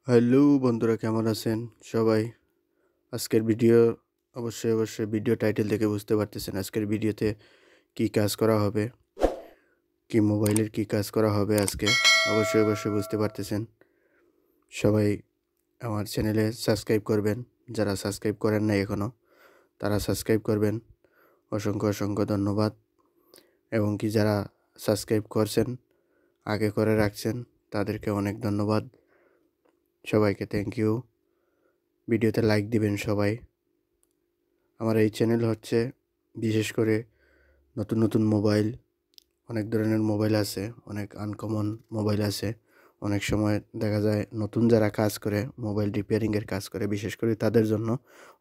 Hello বন্ধুরা, কেমন আছেন সবাই? আজকের ভিডিও অবশ্যই ভিডিও টাইটেল থেকে বুঝতে পারতেছেন আজকের ভিডিওতে কি কাজ করা হবে, কি মোবাইলের কি কাজ করা হবে আজকে। অবশ্যই বুঝতে পারতেছেন। সবাই আমার চ্যানেলে সাবস্ক্রাইব করবেন। যারা সাবস্ক্রাইব করেন নাই এখনও, তারা সাবস্ক্রাইব করবেন। অসংখ্য ধন্যবাদ। এবং কি যারা সাবস্ক্রাইব করছেন, আগে করে রাখছেন, তাদেরকে অনেক ধন্যবাদ। সবাইকে থ্যাংক ইউ। ভিডিওতে লাইক দিবেন সবাই। আমার এই চ্যানেল হচ্ছে বিশেষ করে নতুন মোবাইল, অনেক ধরনের মোবাইল আছে, অনেক আনকমন মোবাইল আছে। অনেক সময় দেখা যায় নতুন যারা কাজ করে, মোবাইল রিপেয়ারিংয়ের কাজ করে, বিশেষ করে তাদের জন্য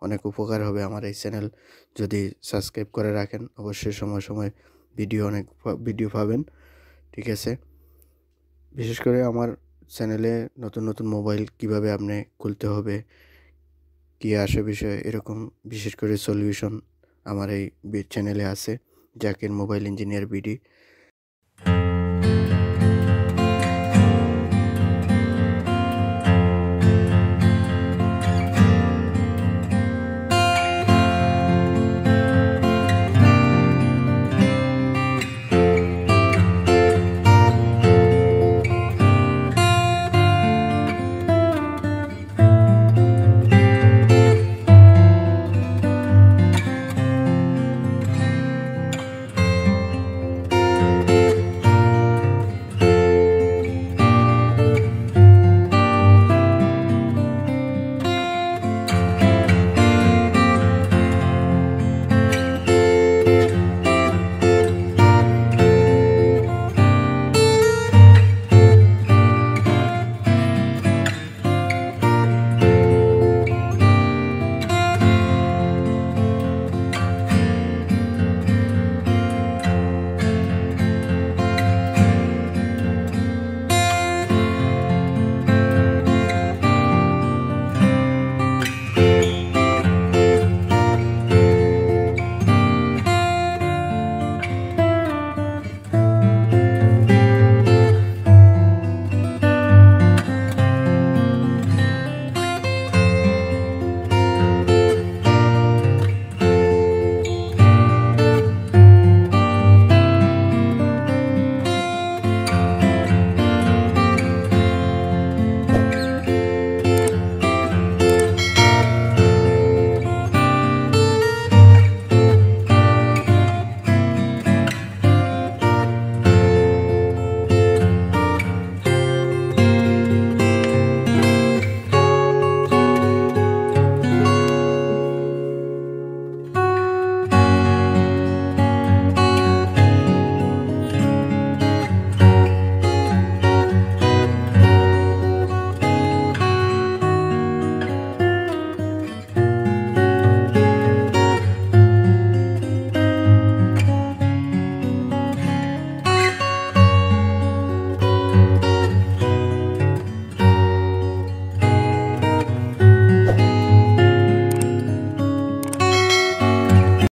অনেক উপকার হবে আমার এই চ্যানেল যদি সাবস্ক্রাইব করে রাখেন। অবশ্যই সময় ভিডিও পাবেন। ঠিক আছে? বিশেষ করে আমার চ্যানেলে নতুন মোবাইল কিভাবে আপনি খুলতে হবে, কী আসে বিষয়, এরকম বিশেষ করে সলিউশন আমার এই চ্যানেলে আছে। Zakir mobile engineer BD.